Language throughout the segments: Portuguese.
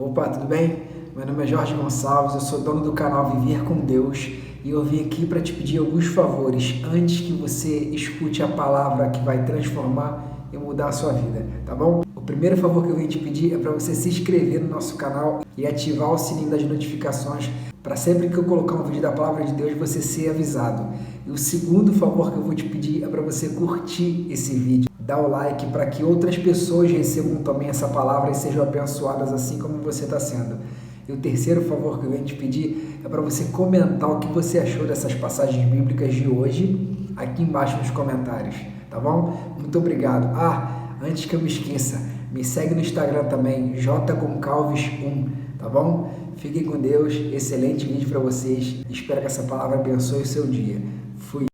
Opa, tudo bem? Meu nome é Jorge Gonçalves, eu sou dono do canal Viver com Deus e eu vim aqui para te pedir alguns favores antes que você escute a palavra que vai transformar e mudar a sua vida, tá bom? O primeiro favor que eu vim te pedir é para você se inscrever no nosso canal e ativar o sininho das notificações para sempre que eu colocar um vídeo da palavra de Deus você ser avisado. E o segundo favor que eu vou te pedir é para você curtir esse vídeo. Dá o like para que outras pessoas recebam também essa palavra e sejam abençoadas assim como você está sendo. E o terceiro favor que eu venho te pedir é para você comentar o que você achou dessas passagens bíblicas de hoje aqui embaixo nos comentários, tá bom? Muito obrigado. Antes que eu me esqueça, me segue no Instagram também, jgoncalves1, tá bom? Fiquem com Deus, excelente vídeo para vocês. Espero que essa palavra abençoe o seu dia. Fui.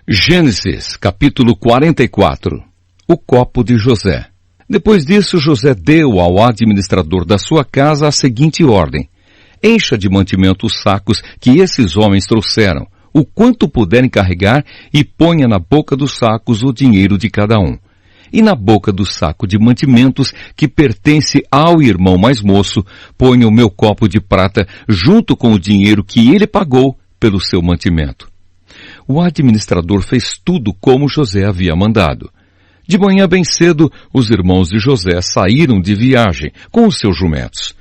Gênesis, capítulo 44. O copo de José. Depois disso, José deu ao administrador da sua casa a seguinte ordem: encha de mantimento os sacos que esses homens trouxeram, o quanto puderem carregar, e ponha na boca dos sacos o dinheiro de cada um. E na boca do saco de mantimentos que pertence ao irmão mais moço, ponha o meu copo de prata junto com o dinheiro que ele pagou pelo seu mantimento. O administrador fez tudo como José havia mandado. De manhã bem cedo, os irmãos de José saíram de viagem com os seus jumentos.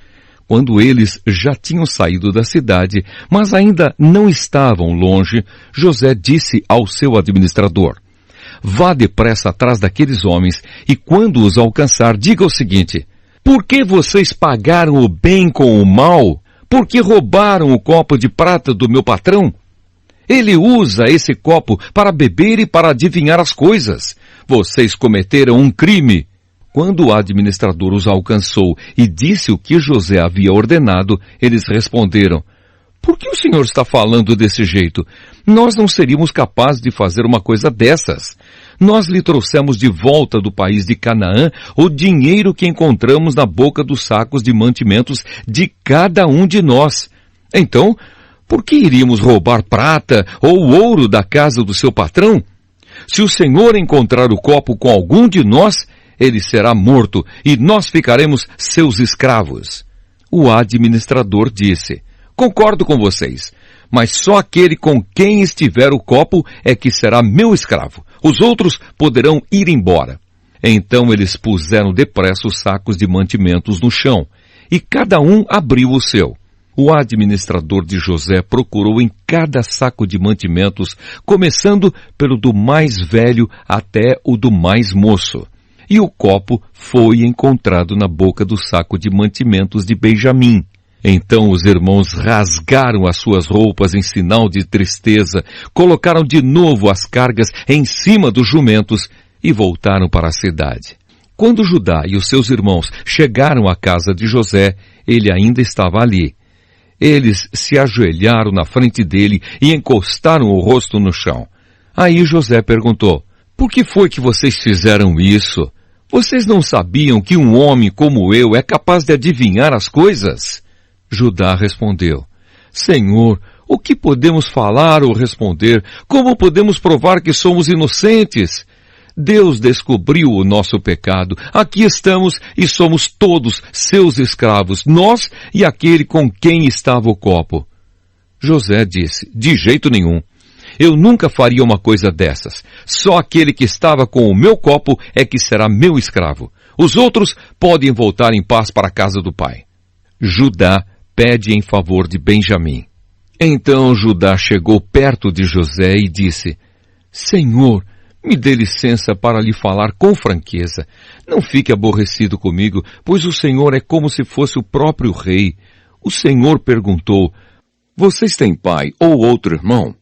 Quando eles já tinham saído da cidade, mas ainda não estavam longe, José disse ao seu administrador: vá depressa atrás daqueles homens e quando os alcançar, diga o seguinte: por que vocês pagaram o bem com o mal? Por que roubaram o copo de prata do meu patrão? Ele usa esse copo para beber e para adivinhar as coisas. Vocês cometeram um crime. Quando o administrador os alcançou e disse o que José havia ordenado, eles responderam: por que o senhor está falando desse jeito? Nós não seríamos capazes de fazer uma coisa dessas. Nós lhe trouxemos de volta do país de Canaã o dinheiro que encontramos na boca dos sacos de mantimentos de cada um de nós. Então, por que iríamos roubar prata ou ouro da casa do seu patrão? Se o senhor encontrar o copo com algum de nós, ele será morto e nós ficaremos seus escravos. O administrador disse: concordo com vocês, mas só aquele com quem estiver o copo é que será meu escravo. Os outros poderão ir embora. Então eles puseram depressa os sacos de mantimentos no chão, e cada um abriu o seu. O administrador de José procurou em cada saco de mantimentos, começando pelo do mais velho até o do mais moço. E o copo foi encontrado na boca do saco de mantimentos de Benjamim. Então os irmãos rasgaram as suas roupas em sinal de tristeza, colocaram de novo as cargas em cima dos jumentos e voltaram para a cidade. Quando Judá e os seus irmãos chegaram à casa de José, ele ainda estava ali. Eles se ajoelharam na frente dele e encostaram o rosto no chão. Aí José perguntou: por que foi que vocês fizeram isso? Vocês não sabiam que um homem como eu é capaz de adivinhar as coisas? Judá respondeu: Senhor, o que podemos falar ou responder? Como podemos provar que somos inocentes? Deus descobriu o nosso pecado. Aqui estamos e somos todos seus escravos, nós e aquele com quem estava o copo. José disse: de jeito nenhum. Eu nunca faria uma coisa dessas. Só aquele que estava com o meu copo é que será meu escravo. Os outros podem voltar em paz para a casa do pai. Judá pede em favor de Benjamim. Então Judá chegou perto de José e disse: Senhor, me dê licença para lhe falar com franqueza. Não fique aborrecido comigo, pois o Senhor é como se fosse o próprio rei. O Senhor perguntou: vocês têm pai ou outro irmão?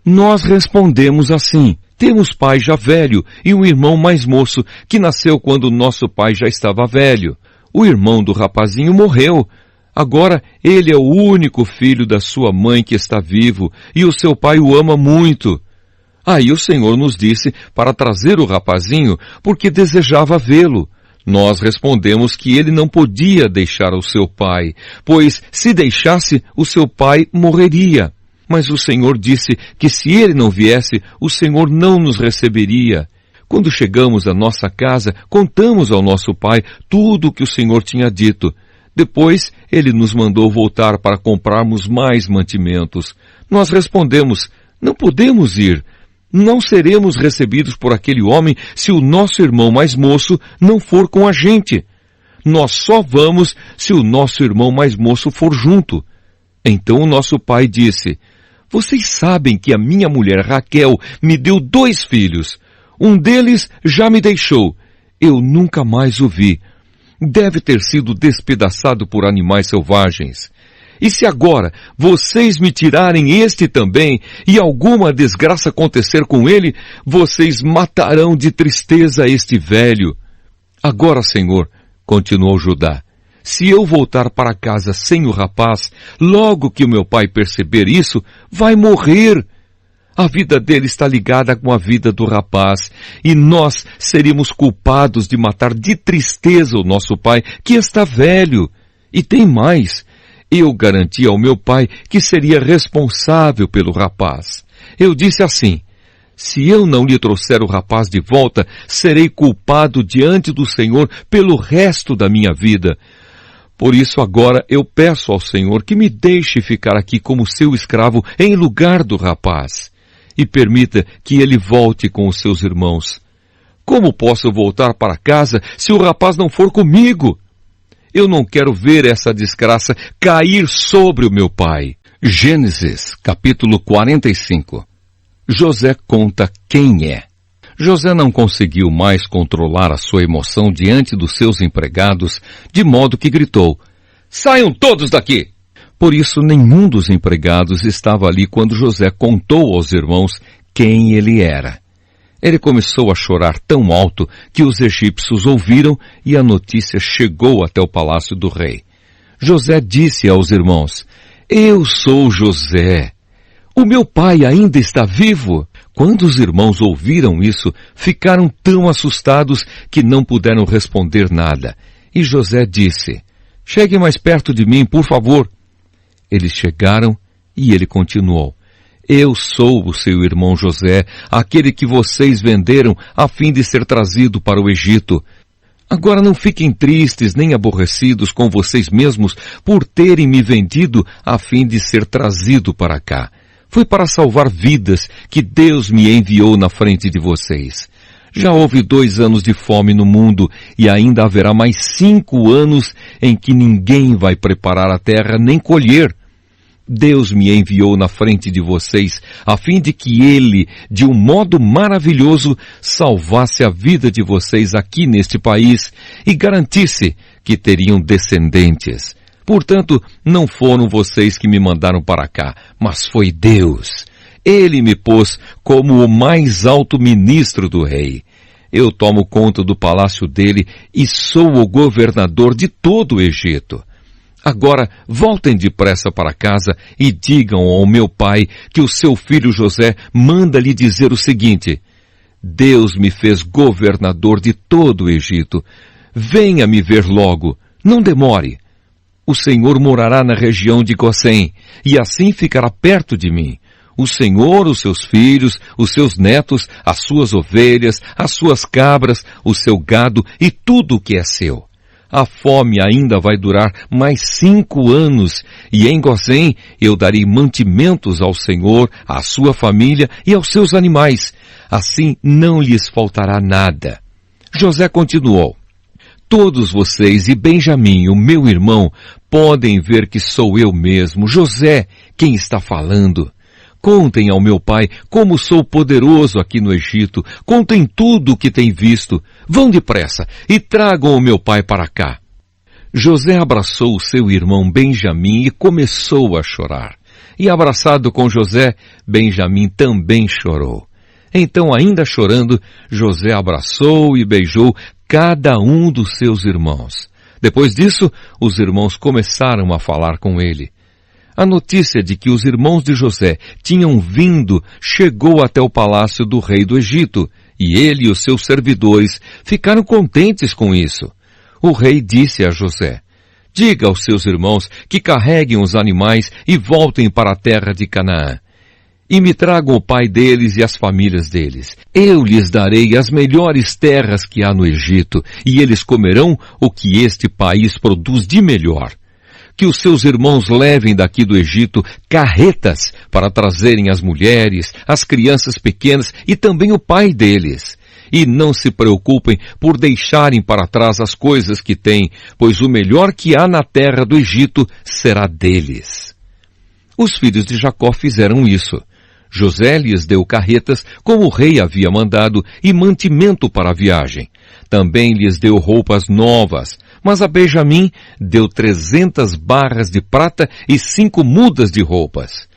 Nós respondemos assim: temos pai já velho e um irmão mais moço, que nasceu quando nosso pai já estava velho. O irmão do rapazinho morreu. Agora ele é o único filho da sua mãe que está vivo, e o seu pai o ama muito. Aí o Senhor nos disse para trazer o rapazinho, porque desejava vê-lo. Nós respondemos que ele não podia deixar o seu pai, pois se deixasse, o seu pai morreria. Mas o Senhor disse que se ele não viesse, o Senhor não nos receberia. Quando chegamos à nossa casa, contamos ao nosso pai tudo o que o Senhor tinha dito. Depois, ele nos mandou voltar para comprarmos mais mantimentos. Nós respondemos: não podemos ir. Não seremos recebidos por aquele homem se o nosso irmão mais moço não for com a gente. Nós só vamos se o nosso irmão mais moço for junto. Então o nosso pai disse: vocês sabem que a minha mulher Raquel me deu 2 filhos. Um deles já me deixou. Eu nunca mais o vi. Deve ter sido despedaçado por animais selvagens. E se agora vocês me tirarem este também, e alguma desgraça acontecer com ele, vocês matarão de tristeza este velho. Agora, Senhor, continuou Judá, se eu voltar para casa sem o rapaz, logo que o meu pai perceber isso, vai morrer. A vida dele está ligada com a vida do rapaz, e nós seríamos culpados de matar de tristeza o nosso pai, que está velho. E tem mais. Eu garanti ao meu pai que seria responsável pelo rapaz. Eu disse assim: se eu não lhe trouxer o rapaz de volta, serei culpado diante do Senhor pelo resto da minha vida. Por isso agora eu peço ao Senhor que me deixe ficar aqui como seu escravo em lugar do rapaz, e permita que ele volte com os seus irmãos. Como posso voltar para casa se o rapaz não for comigo? Eu não quero ver essa desgraça cair sobre o meu pai. Gênesis, capítulo 45. José conta quem é. José não conseguiu mais controlar a sua emoção diante dos seus empregados, de modo que gritou: saiam todos daqui! Por isso, nenhum dos empregados estava ali quando José contou aos irmãos quem ele era. Ele começou a chorar tão alto que os egípcios ouviram e a notícia chegou até o palácio do rei. José disse aos irmãos: eu sou José. O meu pai ainda está vivo? Quando os irmãos ouviram isso, ficaram tão assustados que não puderam responder nada. E José disse: chegue mais perto de mim, por favor. Eles chegaram e ele continuou: eu sou o seu irmão José, aquele que vocês venderam a fim de ser trazido para o Egito. Agora não fiquem tristes nem aborrecidos com vocês mesmos por terem me vendido a fim de ser trazido para cá. Foi para salvar vidas que Deus me enviou na frente de vocês. Já houve 2 anos de fome no mundo e ainda haverá mais 5 anos em que ninguém vai preparar a terra nem colher. Deus me enviou na frente de vocês, a fim de que Ele, de um modo maravilhoso, salvasse a vida de vocês aqui neste país e garantisse que teriam descendentes. Portanto, não foram vocês que me mandaram para cá, mas foi Deus. Ele me pôs como o mais alto ministro do rei. Eu tomo conta do palácio dele e sou o governador de todo o Egito. Agora, voltem depressa para casa e digam ao meu pai que o seu filho José manda lhe dizer o seguinte: Deus me fez governador de todo o Egito. Venha me ver logo, não demore. O Senhor morará na região de Gósen, e assim ficará perto de mim. O Senhor, os seus filhos, os seus netos, as suas ovelhas, as suas cabras, o seu gado e tudo o que é seu. A fome ainda vai durar mais 5 anos, e em Gósen eu darei mantimentos ao Senhor, à sua família e aos seus animais. Assim não lhes faltará nada. José continuou: todos vocês e Benjamim, o meu irmão, podem ver que sou eu mesmo, José, quem está falando. Contem ao meu pai como sou poderoso aqui no Egito. Contem tudo o que têm visto. Vão depressa e tragam o meu pai para cá. José abraçou o seu irmão Benjamim e começou a chorar. E abraçado com José, Benjamim também chorou. Então, ainda chorando, José abraçou e beijou cada um dos seus irmãos. Depois disso, os irmãos começaram a falar com ele. A notícia de que os irmãos de José tinham vindo chegou até o palácio do rei do Egito, e ele e os seus servidores ficaram contentes com isso. O rei disse a José: diga aos seus irmãos que carreguem os animais e voltem para a terra de Canaã. e me tragam o pai deles e as famílias deles. Eu lhes darei as melhores terras que há no Egito, e eles comerão o que este país produz de melhor. Que os seus irmãos levem daqui do Egito carretas para trazerem as mulheres, as crianças pequenas e também o pai deles. E não se preocupem por deixarem para trás as coisas que têm, pois o melhor que há na terra do Egito será deles. Os filhos de Jacó fizeram isso. José lhes deu carretas, como o rei havia mandado, e mantimento para a viagem. Também lhes deu roupas novas, mas a Benjamim deu 300 barras de prata e 5 mudas de roupas.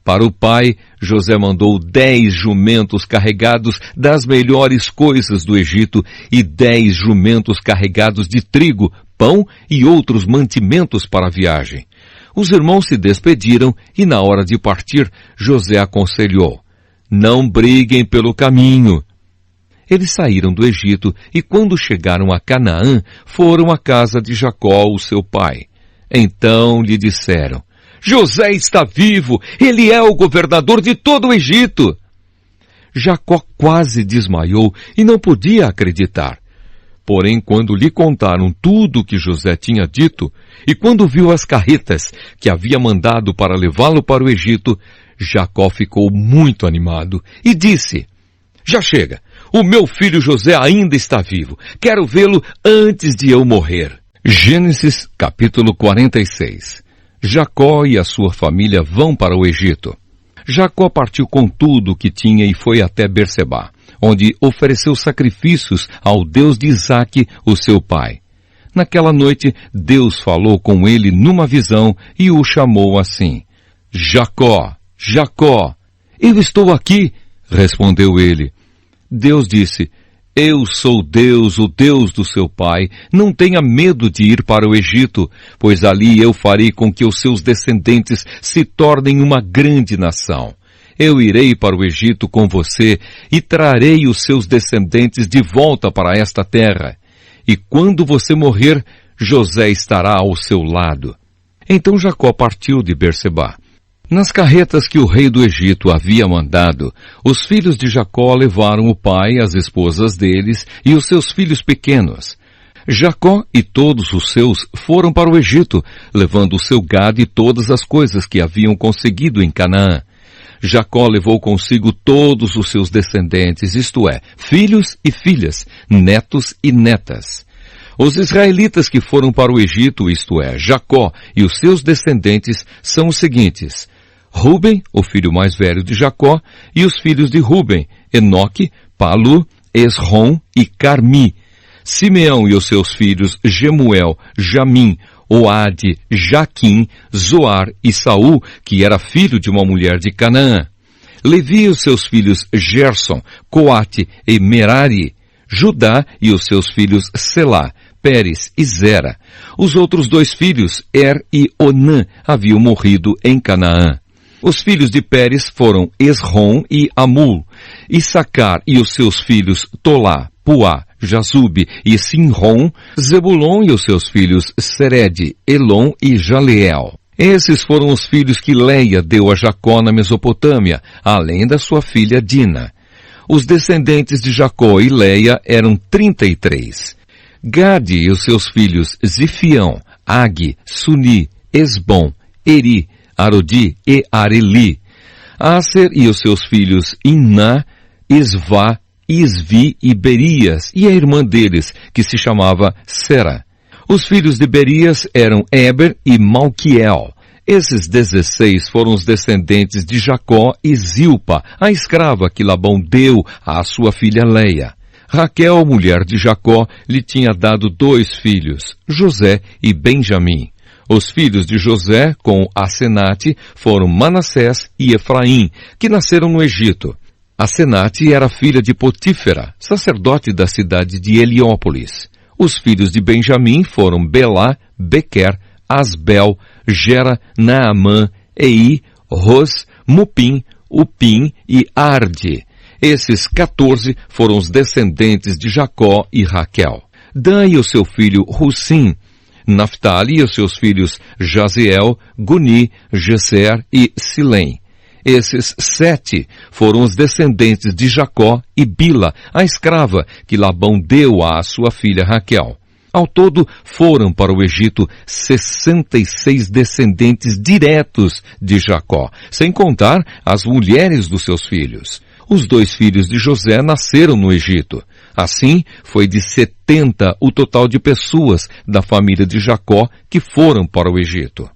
Para o pai, José mandou 10 jumentos carregados das melhores coisas do Egito e 10 jumentos carregados de trigo, pão e outros mantimentos para a viagem. Os irmãos se despediram e na hora de partir, José aconselhou: não briguem pelo caminho. Eles saíram do Egito e quando chegaram a Canaã, foram à casa de Jacó, o seu pai. Então lhe disseram: José está vivo, ele é o governador de todo o Egito. Jacó quase desmaiou e não podia acreditar. Porém, quando lhe contaram tudo o que José tinha dito, e quando viu as carretas que havia mandado para levá-lo para o Egito, Jacó ficou muito animado e disse: já chega, o meu filho José ainda está vivo, quero vê-lo antes de eu morrer. Gênesis capítulo 46. Jacó e a sua família vão para o Egito. Jacó partiu com tudo o que tinha e foi até Berseba, onde ofereceu sacrifícios ao Deus de Isaque, o seu pai. Naquela noite, Deus falou com ele numa visão e o chamou assim: Jacó, Jacó. Eu estou aqui, respondeu ele. Deus disse: eu sou Deus, o Deus do seu pai. Não tenha medo de ir para o Egito, pois ali eu farei com que os seus descendentes se tornem uma grande nação. Eu irei para o Egito com você e trarei os seus descendentes de volta para esta terra. E quando você morrer, José estará ao seu lado. Então Jacó partiu de Berseba. Nas carretas que o rei do Egito havia mandado, os filhos de Jacó levaram o pai, as esposas deles e os seus filhos pequenos. Jacó e todos os seus foram para o Egito, levando o seu gado e todas as coisas que haviam conseguido em Canaã. Jacó levou consigo todos os seus descendentes, isto é, filhos e filhas, netos e netas. Os israelitas que foram para o Egito, isto é, Jacó e os seus descendentes, são os seguintes: Ruben, o filho mais velho de Jacó, e os filhos de Ruben, Enoque, Palu, Esrom e Carmi. Simeão e os seus filhos Jemuel, Jamim, Oade, Jaquim, Zoar e Saul, que era filho de uma mulher de Canaã. Levi e os seus filhos Gerson, Coate e Merari. Judá e os seus filhos Selá, Pérez e Zera. Os outros 2 filhos, Er e Onã, haviam morrido em Canaã. Os filhos de Pérez foram Esrom e Amul. Issacar e os seus filhos Tolá, Puá, Jazube e Sinrom. Zebulon e os seus filhos Sered, Elon e Jaleel. Esses foram os filhos que Leia deu a Jacó na Mesopotâmia, além da sua filha Dina. Os descendentes de Jacó e Leia eram 33. Gade e os seus filhos Zifião, Agi, Suni, Esbom, Eri, Arodi e Areli. Aser e os seus filhos Iná, Isvá, Isvi e Berias, e a irmã deles, que se chamava Sera. Os filhos de Berias eram Eber e Malquiel. Esses 16 foram os descendentes de Jacó e Zilpa, a escrava que Labão deu à sua filha Leia. Raquel, mulher de Jacó, lhe tinha dado 2 filhos, José e Benjamim. Os filhos de José, com Asenate, foram Manassés e Efraim, que nasceram no Egito. Asenate era filha de Potífera, sacerdote da cidade de Heliópolis. Os filhos de Benjamim foram Belá, Bequer, Asbel, Gera, Naamã, Ei, Ros, Mupim, Upim e Arde. Esses 14 foram os descendentes de Jacó e Raquel. Dan e o seu filho Russim, Naftali e os seus filhos Jaziel, Guni, Geser e Silém. Esses 7 foram os descendentes de Jacó e Bila, a escrava que Labão deu à sua filha Raquel. Ao todo, foram para o Egito 66 descendentes diretos de Jacó, sem contar as mulheres dos seus filhos. Os 2 filhos de José nasceram no Egito. Assim, foi de 70 o total de pessoas da família de Jacó que foram para o Egito.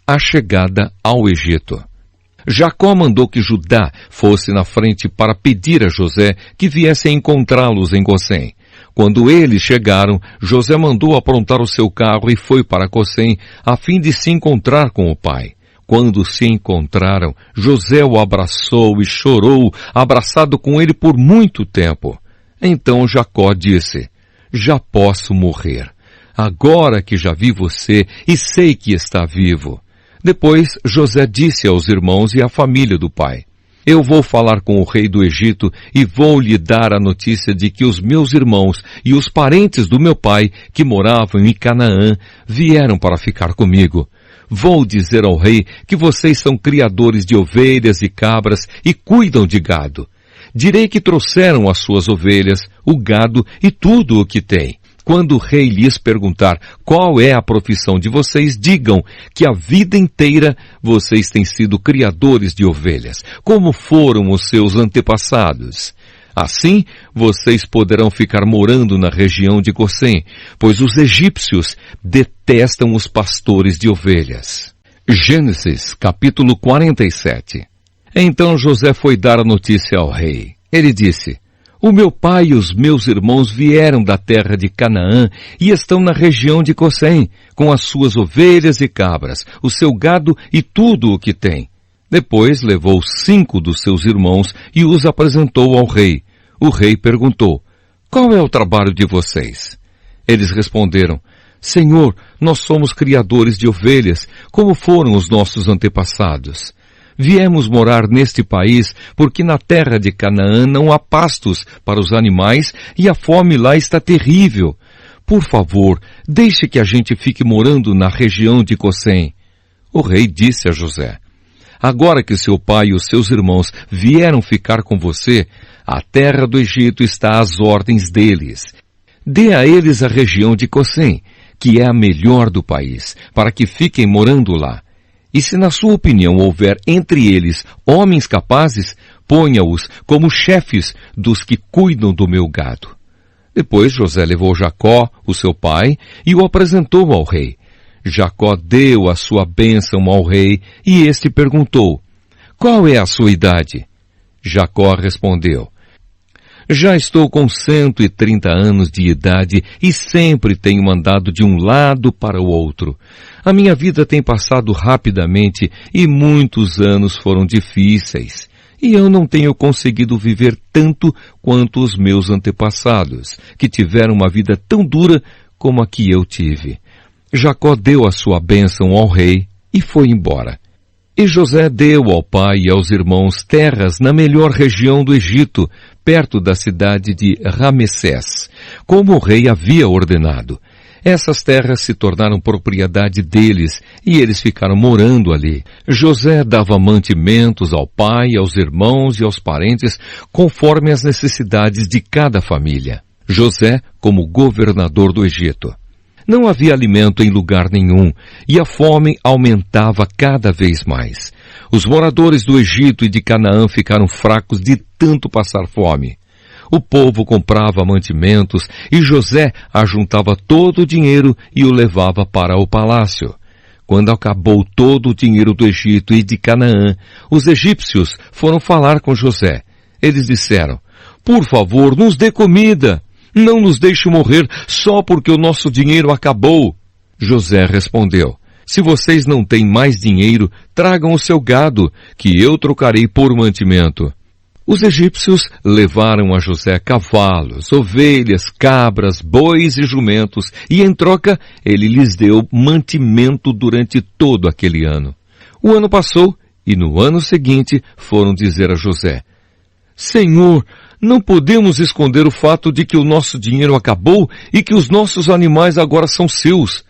A chegada ao Egito. Jacó mandou que Judá fosse na frente para pedir a José que viesse encontrá-los em Gosém. Quando eles chegaram, José mandou aprontar o seu carro e foi para Gosém, a fim de se encontrar com o pai. Quando se encontraram, José o abraçou e chorou, abraçado com ele por muito tempo. Então Jacó disse: já posso morrer, agora que já vi você e sei que está vivo. Depois José disse aos irmãos e à família do pai: eu vou falar com o rei do Egito e vou lhe dar a notícia de que os meus irmãos e os parentes do meu pai, que moravam em Canaã, vieram para ficar comigo. Vou dizer ao rei que vocês são criadores de ovelhas e cabras e cuidam de gado. Direi que trouxeram as suas ovelhas, o gado e tudo o que têm. Quando o rei lhes perguntar qual é a profissão de vocês, digam que a vida inteira vocês têm sido criadores de ovelhas, como foram os seus antepassados. Assim, vocês poderão ficar morando na região de Gosém, pois os egípcios detestam os pastores de ovelhas. Gênesis, capítulo 47. Então José foi dar a notícia ao rei. Ele disse: o meu pai e os meus irmãos vieram da terra de Canaã e estão na região de Gosém, com as suas ovelhas e cabras, o seu gado e tudo o que tem. Depois levou 5 dos seus irmãos e os apresentou ao rei. O rei perguntou: qual é o trabalho de vocês? Eles responderam: Senhor, nós somos criadores de ovelhas, como foram os nossos antepassados. Viemos morar neste país porque na terra de Canaã não há pastos para os animais e a fome lá está terrível. Por favor, deixe que a gente fique morando na região de Gosém. O rei disse a José: agora que seu pai e os seus irmãos vieram ficar com você, a terra do Egito está às ordens deles. Dê a eles a região de Gosém, que é a melhor do país, para que fiquem morando lá. E se na sua opinião houver entre eles homens capazes, ponha-os como chefes dos que cuidam do meu gado. Depois José levou Jacó, o seu pai, e o apresentou ao rei. Jacó deu a sua bênção ao rei e este perguntou: qual é a sua idade? Jacó respondeu: já estou com 130 anos de idade e sempre tenho andado de um lado para o outro. A minha vida tem passado rapidamente e muitos anos foram difíceis. E eu não tenho conseguido viver tanto quanto os meus antepassados, que tiveram uma vida tão dura como a que eu tive. Jacó deu a sua bênção ao rei e foi embora. E José deu ao pai e aos irmãos terras na melhor região do Egito, perto da cidade de Ramessés, como o rei havia ordenado. Essas terras se tornaram propriedade deles e eles ficaram morando ali. José dava mantimentos ao pai, aos irmãos e aos parentes, conforme as necessidades de cada família. José como governador do Egito. Não havia alimento em lugar nenhum, e a fome aumentava cada vez mais. Os moradores do Egito e de Canaã ficaram fracos de tanto passar fome. O povo comprava mantimentos e José ajuntava todo o dinheiro e o levava para o palácio. Quando acabou todo o dinheiro do Egito e de Canaã, os egípcios foram falar com José. Eles disseram: por favor, nos dê comida. Não nos deixe morrer só porque o nosso dinheiro acabou. José respondeu: se vocês não têm mais dinheiro, tragam o seu gado, que eu trocarei por mantimento. Os egípcios levaram a José cavalos, ovelhas, cabras, bois e jumentos, e em troca ele lhes deu mantimento durante todo aquele ano. O ano passou, e no ano seguinte foram dizer a José: Senhor, não podemos esconder o fato de que o nosso dinheiro acabou e que os nossos animais agora são seus.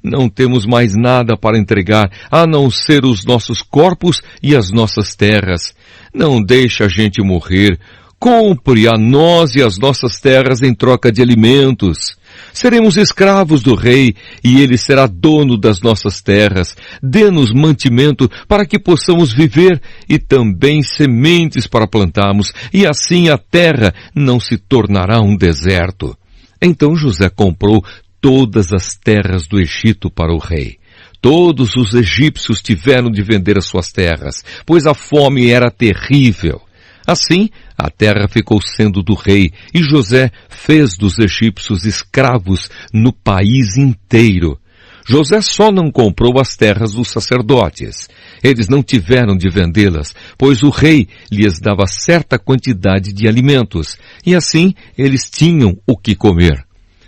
Não temos mais nada para entregar, a não ser os nossos corpos e as nossas terras. Não deixe a gente morrer. Compre a nós e as nossas terras em troca de alimentos. Seremos escravos do rei e ele será dono das nossas terras. Dê-nos mantimento para que possamos viver e também sementes para plantarmos, e assim a terra não se tornará um deserto. Então José comprou todas as terras do Egito para o rei. Todos os egípcios tiveram de vender as suas terras, pois a fome era terrível. Assim, a terra ficou sendo do rei, e José fez dos egípcios escravos no país inteiro. José só não comprou as terras dos sacerdotes. Eles não tiveram de vendê-las, pois o rei lhes dava certa quantidade de alimentos, e assim eles tinham o que comer.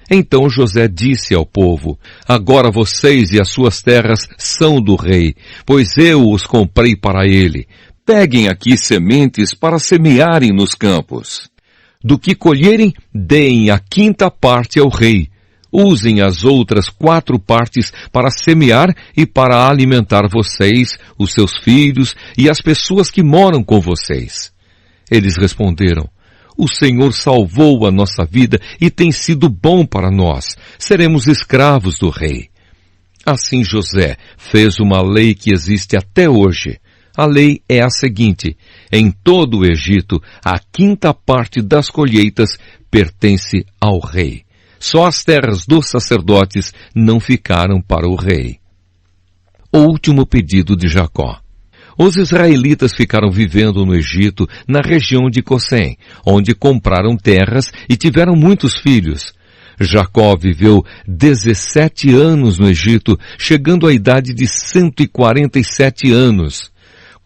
Então José disse ao povo: agora vocês e as suas terras são do rei, pois eu os comprei para ele. Peguem aqui sementes para semearem nos campos. Do que colherem, deem a 5ª parte ao rei. Usem as outras 4 partes para semear e para alimentar vocês, os seus filhos e as pessoas que moram com vocês. Eles responderam: o Senhor salvou a nossa vida e tem sido bom para nós. Seremos escravos do rei. Assim José fez uma lei que existe até hoje. A lei é a seguinte: em todo o Egito, a 5ª parte das colheitas pertence ao rei. Só as terras dos sacerdotes não ficaram para o rei. O último pedido de Jacó. Os israelitas ficaram vivendo no Egito, na região de Gosen, onde compraram terras e tiveram muitos filhos. Jacó viveu 17 anos no Egito, chegando à idade de 147 anos.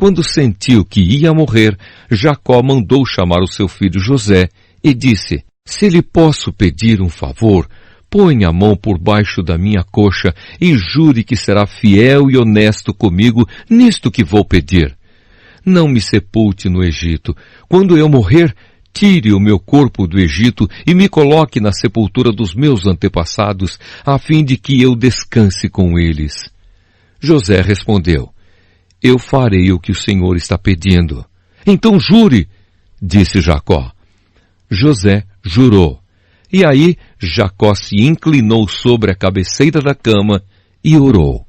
Quando sentiu que ia morrer, Jacó mandou chamar o seu filho José e disse: se lhe posso pedir um favor, ponha a mão por baixo da minha coxa e jure que será fiel e honesto comigo nisto que vou pedir. Não me sepulte no Egito. Quando eu morrer, tire o meu corpo do Egito e me coloque na sepultura dos meus antepassados, a fim de que eu descanse com eles. José respondeu: eu farei o que o Senhor está pedindo. Então jure, disse Jacó. José jurou. E aí Jacó se inclinou sobre a cabeceira da cama e orou.